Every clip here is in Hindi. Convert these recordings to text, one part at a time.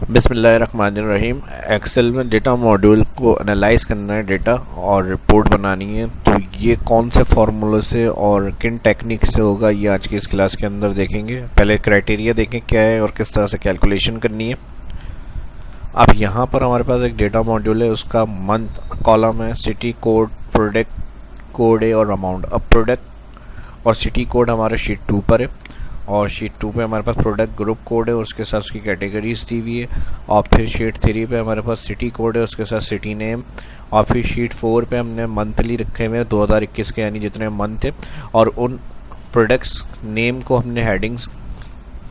बिस्मिल्लाहिर्रहमानिर्रहीम। एक्सेल में डेटा मॉड्यूल को एनालाइज करना है डेटा और रिपोर्ट बनानी है, तो ये कौन से फार्मूले से और किन टेक्निक से होगा ये आज की इस क्लास के अंदर देखेंगे। पहले क्राइटेरिया देखें क्या है और किस तरह से कैलकुलेशन करनी है। अब यहाँ पर हमारे पास एक डेटा मॉड्यूल है, उसका मंथ कॉलम है, सिटी कोड, प्रोडक्ट कोड है और अमाउंट। अब प्रोडक्ट और सिटी कोड हमारे शीट 2 पर है और शीट 2 पे हमारे पास प्रोडक्ट ग्रुप कोड है, उसके साथ उसकी कैटेगरीज दी हुई है। और फिर शीट 3 पे हमारे पास सिटी कोड है, उसके साथ सिटी नेम। और फिर शीट 4 पे हमने मंथली रखे हुए हैं 2021 के, यानी जितने मंथ थे, और उन प्रोडक्ट्स नेम को हमने हेडिंग्स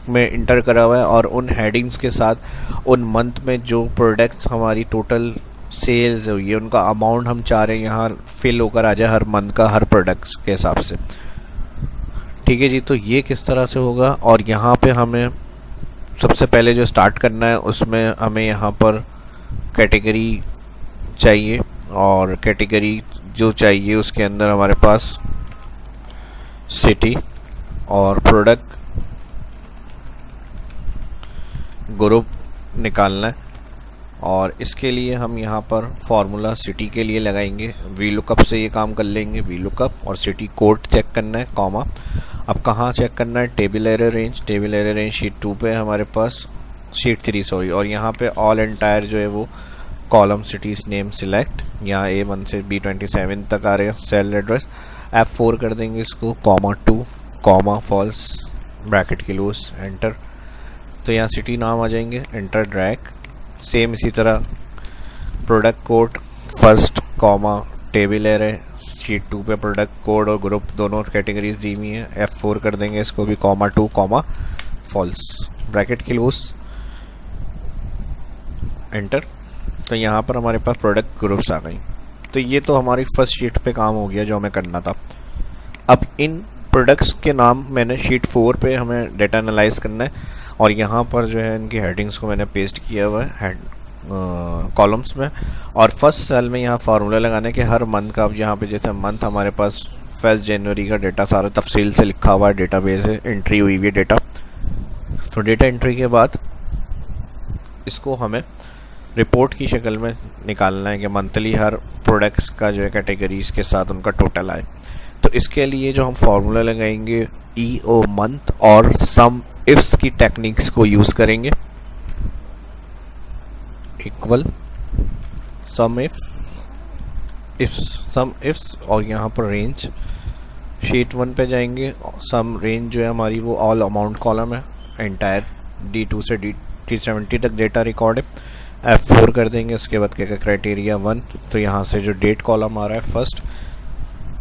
में इंटर करा हुआ है और उन हेडिंग्स के साथ उन मंथ में जो प्रोडक्ट्स हमारी टोटल सेल्स हुई है उनका अमाउंट हम चाह रहे हैं यहाँ फिल होकर आ जाए हर मंथ का, हर प्रोडक्ट्स के हिसाब से। ठीक है जी, तो ये किस तरह से होगा। और यहाँ पे हमें सबसे पहले जो स्टार्ट करना है उसमें हमें यहाँ पर कैटेगरी चाहिए, और कैटेगरी जो चाहिए उसके अंदर हमारे पास सिटी और प्रोडक्ट ग्रुप निकालना है। और इसके लिए हम यहाँ पर फार्मूला सिटी के लिए लगाएंगे, वी लुकअप से ये काम कर लेंगे, वी लुकअप और सिटी कोड चेक करना है, कॉमा। अब कहाँ चेक करना है, table error range. Table error range sheet 2 पे हमारे पास, शीट 3 सॉरी, और यहाँ पे ऑल एंटायर जो है वो कॉलम सिटीज नेम सिलेक्ट, यहाँ A1 से B27 तक आ रहे हैं सेल एड्रेस। F4 कर देंगे इसको, कॉमा 2 कॉमा फॉल्स ब्रैकेट के लूज, एंटर। तो यहाँ सिटी नाम आ जाएंगे, एंटर ड्रैग। सेम इसी तरह product code first comma table error, sheet 2 पे प्रोडक्ट कोड और ग्रुप दोनों कैटेगरीज दी हुई हैं। F4 कर देंगे इसको भी, कॉमा 2 कॉमा फॉल्स ब्रैकेट की लूज, एंटर। तो यहाँ पर हमारे पास प्रोडक्ट ग्रुप्स आ गई। तो ये तो हमारी फर्स्ट शीट पे काम हो गया जो हमें करना था। अब इन प्रोडक्ट्स के नाम मैंने शीट 4 पे हमें डेटा एनालाइज करना है, और यहाँ पर जो है इनकी हेडिंग्स को मैंने पेस्ट किया हुआ है कॉलम्स में। और फर्स्ट सेल में यहाँ फार्मूला लगाने के हर मंथ का, अब यहाँ पे जैसे मंथ हमारे पास 1 जनवरी का डेटा सारा तफसील से लिखा हुआ है, डेटाबेस है, एंट्री हुई हुई है डेटा। तो डेटा एंट्री के बाद इसको हमें रिपोर्ट की शक्ल में निकालना है कि मंथली हर प्रोडक्ट्स का जो है कैटेगरीज के साथ उनका टोटल आए। तो इसके लिए जो हम फार्मूला लगाएंगे EO मंथ और सम इफ्स की टेक्निक्स को यूज़ करेंगे, इक्वल सम इफ्स और यहाँ पर रेंज। शीट 1 पे जाएंगे, सम रेंज जो है हमारी वो ऑल अमाउंट कॉलम है, एंटायर D2 से D370 तक डेटा रिकॉर्ड है। F4 कर देंगे, उसके बाद क्या क्या क्राइटेरिया 1, तो यहाँ से जो डेट कॉलम आ रहा है फर्स्ट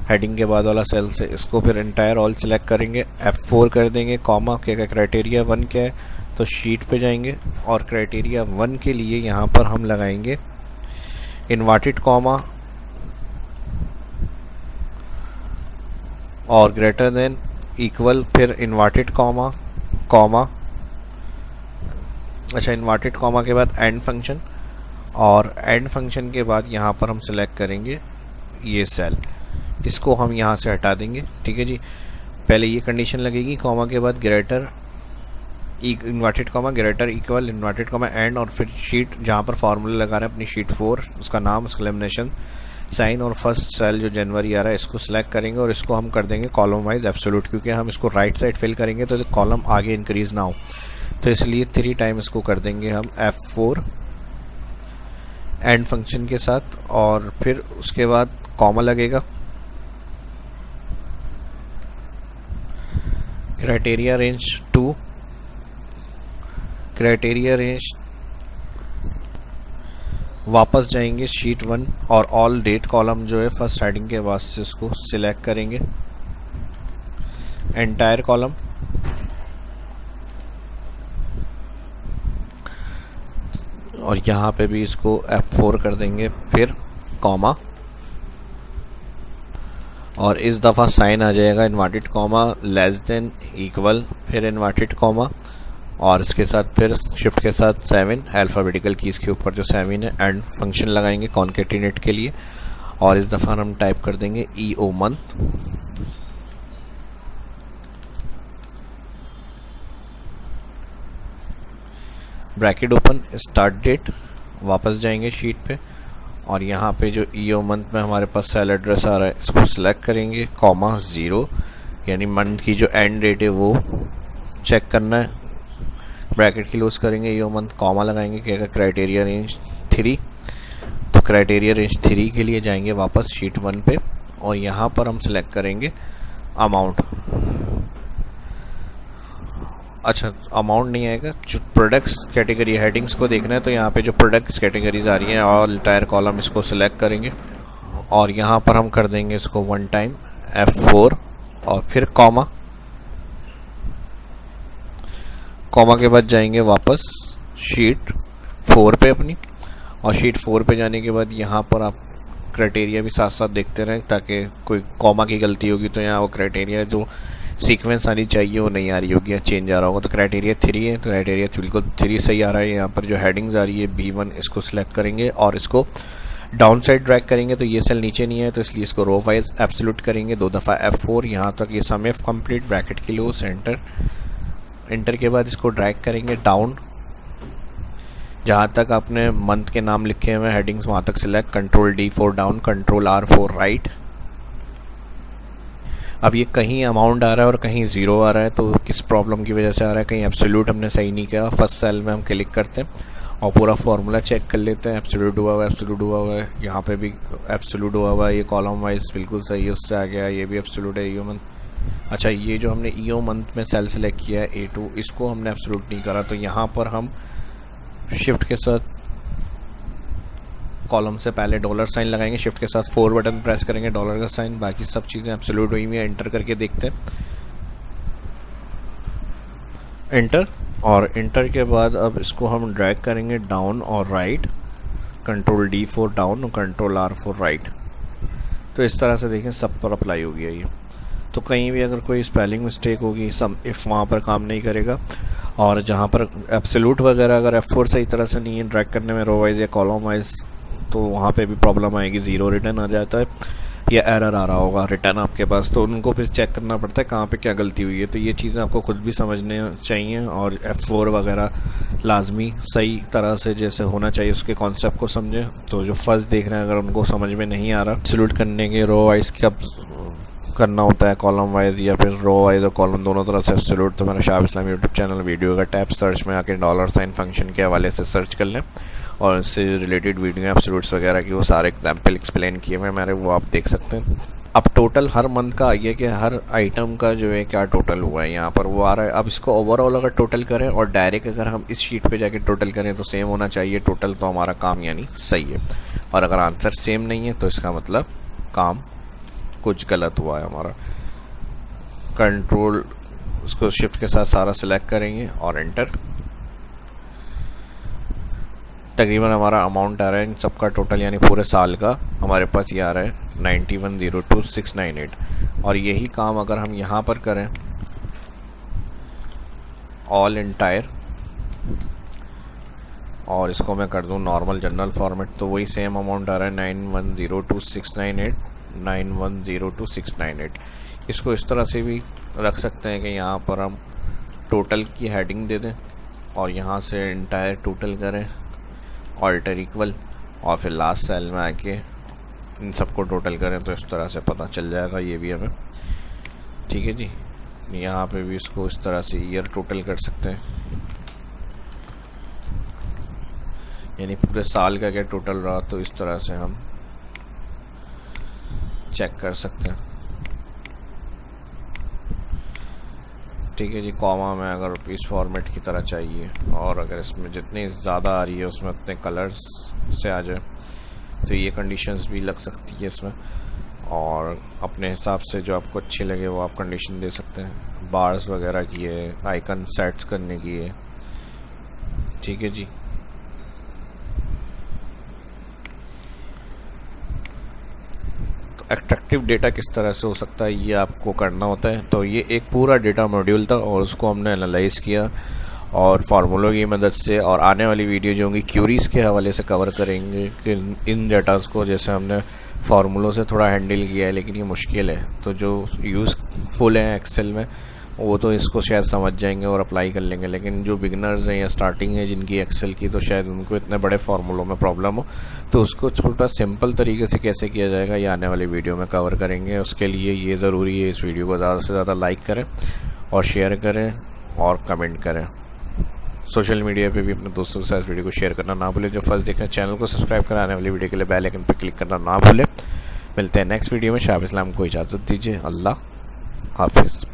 हेडिंग के बाद वाला सेल से, इसको फिर एंटायर ऑल सेलेक्ट करेंगे। F4 कर देंगे, कॉमा क्या क्या क्राइटेरिया 1 क्या है, तो शीट पे जाएंगे और क्राइटेरिया 1 के लिए यहाँ पर हम लगाएंगे इन्वर्टेड कॉमा और ग्रेटर देन इक्वल, फिर इन्वर्टेड कॉमा कॉमा, अच्छा इन्वर्टेड कॉमा के बाद एंड फंक्शन, और एंड फंक्शन के बाद यहाँ पर हम सिलेक्ट करेंगे ये सेल, इसको हम यहाँ से हटा देंगे। ठीक है जी, पहले ये कंडीशन लगेगी, कॉमा के बाद greater inverted comma greater equal inverted comma and, और फिर शीट जहाँ पर फार्मूला लगा रहे हैं अपनी शीट 4, उसका नाम, उसका लेमिनेशन साइन, और फर्स्ट सेल जो जनवरी आ रहा है इसको सिलेक्ट करेंगे और इसको हम कर देंगे कॉलम वाइज एब्सोल्यूट, क्योंकि हम इसको राइट साइड फिल करेंगे तो कॉलम आगे इंक्रीज ना हो, तो इसलिए 3 टाइम इसको कर देंगे हम F4 एंड फंक्शन के साथ, और फिर उसके बाद कॉमा लगेगा, क्राइटेरिया रेंज 2, क्राइटेरिया रेंज, वापस जाएंगे शीट 1 और ऑल डेट कॉलम जो है फर्स्ट हेडिंग के बाद से उसको सिलेक्ट करेंगे, एंटायर कॉलम, और यहाँ पे भी इसको F4 कर देंगे, फिर कॉमा, और इस दफ़ा साइन आ जाएगा inverted comma less than equal, फिर इन्वर्टेड कॉमा, और इसके साथ फिर शिफ्ट के साथ 7 अल्फ़ाबेटिकल कीज़ के ऊपर जो 7 है, एंड फंक्शन लगाएंगे कॉन्केटिनेट के लिए, और इस दफ़ा हम टाइप कर देंगे EO month, bracket open, start date, वापस जाएंगे शीट पे और यहाँ पे जो ईओ मंथ में हमारे पास सेल एड्रेस आ रहा है इसको सिलेक्ट करेंगे, कॉमा 0 यानी मंथ की जो एंड डेट है वो चेक करना है। ब्रैकेट क्लोज करेंगे, ईओ मंथ, कॉमा लगाएंगे, क्या क्राइटेरिया रेंज 3, तो क्राइटेरिया रेंज 3 के लिए जाएंगे वापस शीट 1 पे और यहाँ पर हम सिलेक्ट करेंगे अमाउंट। अच्छा, अमाउंट नहीं आएगा, जो प्रोडक्ट्स कैटेगरी हेडिंग्स को देखना है तो यहाँ पे जो प्रोडक्ट्स कैटेगरीज आ रही हैं ऑल इंटायर कॉलम इसको सिलेक्ट करेंगे और यहाँ पर हम कर देंगे इसको 1 टाइम F4 और फिर कॉमा के बाद जाएंगे वापस शीट 4 पे अपनी और शीट 4 पे जाने के बाद यहाँ पर आप क्राइटेरिया भी साथ साथ देखते रहें ताकि कोई कॉमा की गलती होगी तो यहाँ वो क्राइटेरिया जो सीक्वेंस आनी चाहिए वो नहीं आ रही होगी या चेंज आ रहा होगा। तो क्राइटेरिया 3 है, तो क्राइटेरिया बिल्कुल 3 सही आ रहा है। यहाँ पर जो हेडिंग्स आ रही है B1 इसको सिलेक्ट करेंगे और इसको डाउन साइड ड्रैग करेंगे तो ये सेल नीचे नहीं है तो इसलिए इसको रो वाइज एब्सोल्यूट करेंगे 2 दफ़ा F4, यहाँ तक ये सम इफ कंप्लीट, ब्रैकेट के लो सेंटर, एंटर के बाद इसको ड्रैग करेंगे डाउन जहाँ तक आपने मंथ के नाम लिखे हुए हेडिंग्स वहाँ तक select, control D4 down, control R4 right. अब ये कहीं अमाउंट आ रहा है और कहीं 0 आ रहा है तो किस प्रॉब्लम की वजह से आ रहा है, कहीं एब्सोल्यूट हमने सही नहीं किया। फर्स्ट सेल में हम क्लिक करते हैं और पूरा फार्मूला चेक कर लेते हैं, एब्सोल्यूट हुआ हुआ है, एब्सोल्यूट हुआ हुआ है, यहाँ पे भी एब्सोल्यूट हुआ हुआ है, ये कॉलम वाइज बिल्कुल सही है, उससे आ गया, ये भी एब्सोल्यूट है। ईओ मंथ, अच्छा ये जो हमने ईओ मंथ में सेल सेलेक्ट किया है A2 इसको हमने एब्सोल्यूट नहीं करा तो यहाँ पर हम शिफ्ट के साथ कॉलम से पहले डॉलर साइन लगाएंगे, शिफ्ट के साथ 4 बटन प्रेस करेंगे, डॉलर का साइन, बाकी सब चीज़ें एब्सोल्यूट हुई हुई है। एंटर करके देखते हैं, एंटर, और एंटर के बाद अब इसको हम ड्रैग करेंगे डाउन और राइट, कंट्रोल D4 डाउन और कंट्रोल R4 राइट। तो इस तरह से देखें सब पर अप्लाई हो गया ये। तो कहीं भी अगर कोई स्पेलिंग मिस्टेक होगी, सम इफ़ वहाँ पर काम नहीं करेगा और जहाँ पर एब्सोल्यूट वगैरह अगर F4 सही तरह से नहीं है ड्रैग करने में रो वाइज या कॉलम वाइज तो वहाँ पे भी प्रॉब्लम आएगी, 0 रिटर्न आ जाता है या एरर आ रहा होगा रिटर्न आपके पास, तो उनको फिर चेक करना पड़ता है कहाँ पे क्या गलती हुई है। तो ये चीज़ें आपको खुद भी समझने चाहिए और F4 वगैरह लाजमी सही तरह से जैसे होना चाहिए उसके कॉन्सेप्ट को समझें। तो जो फर्स्ट देख रहे हैं अगर उनको समझ में नहीं आ रहा, सल्यूट करने के रो वाइज कब करना होता है, कॉलम वाइज या फिर रो वाइज और कॉलम दोनों तरह से एब्सोल्यूट, तो मेरा शाह इस्लामी यूट्यूब चैनल वीडियो का टैब सर्च में आके डॉलर साइन फंक्शन के हवाले से सर्च कर लें और इससे रिलेटेड वीडियो एब्सोल्यूट्स वगैरह की वो सारे एग्जाम्पल एक्सप्लेन किए हुए मेरे, वो आप देख सकते हैं। अब टोटल हर मंथ का आइए कि हर आइटम का जो है क्या टोटल हुआ है यहाँ पर वो आ रहा है। अब इसको ओवरऑल अगर टोटल करें और डायरेक्ट अगर हम इस शीट पे जाके टोटल करें तो सेम होना चाहिए टोटल, तो हमारा काम यानी सही है। और अगर आंसर सेम नहीं है तो इसका मतलब काम कुछ गलत हुआ है हमारा। कंट्रोल उसको शिफ्ट के साथ सारा सिलेक्ट करेंगे और एंटर। तकरीबन हमारा अमाउंट आ रहा है इन सबका टोटल यानी पूरे साल का हमारे पास ये आ रहा है 91,02,698। और यही काम अगर हम यहाँ पर करें ऑल इंटायर और इसको मैं कर दूँ नॉर्मल जनरल फॉर्मेट तो वही सेम अमाउंट आ रहा है 91,02,698 91,02,698। इसको इस तरह से भी रख सकते हैं कि यहाँ पर हम टोटल की हेडिंग दे दें और यहाँ से इंटायर टोटल करें ऑल्टर इक्वल और फिर लास्ट सेल में आके इन सबको टोटल करें तो इस तरह से पता चल जाएगा ये भी हमें। ठीक है जी, यहाँ पे भी इसको इस तरह से ईयर टोटल कर सकते हैं यानी पूरे साल का क्या टोटल रहा तो इस तरह से हम चेक कर सकते हैं। ठीक है जी, कॉमा में अगर इस फॉर्मेट की तरह चाहिए और अगर इसमें जितनी ज़्यादा आ रही है उसमें उतने कलर्स से आ जाए तो ये कंडीशंस भी लग सकती है इसमें और अपने हिसाब से जो आपको अच्छी लगे वो आप कंडीशन दे सकते हैं। बार्स वगैरह की है, आइकन सेट्स करने की है। ठीक है जी, एट्रैक्टिव डेटा किस तरह से हो सकता है ये आपको करना होता है। तो ये एक पूरा डेटा मॉड्यूल था और उसको हमने एनालाइज किया और फार्मूलों की मदद से, और आने वाली वीडियो जो होंगी क्यूरीज़ के हवाले से कवर करेंगे कि इन डेटास को जैसे हमने फार्मूलों से थोड़ा हैंडल किया है लेकिन ये मुश्किल है तो जो यूज़फुल है एक्सेल में वो तो इसको शायद समझ जाएंगे और अप्लाई कर लेंगे, लेकिन जो बिगनर्स हैं या स्टार्टिंग है जिनकी एक्सेल की, तो शायद उनको इतने बड़े फार्मूलों में प्रॉब्लम हो। तो उसको छोटा सिंपल तरीके से कैसे किया जाएगा ये आने वाली वीडियो में कवर करेंगे। उसके लिए ये ज़रूरी है इस वीडियो को ज़्यादा से ज़्यादा लाइक करें और शेयर करें और कमेंट करें। सोशल मीडिया पे भी अपने दोस्तों के साथ इस वीडियो को शेयर करना ना भूलें। जो फर्स्ट देख रहे हैं चैनल को सब्सक्राइब कर आने वाली वीडियो के लिए बेल आइकन पर क्लिक करना ना भूलें। मिलते हैं नेक्स्ट वीडियो में। शाह इस्लाम को इजाज़त दीजिए। अल्लाह हाफिज़।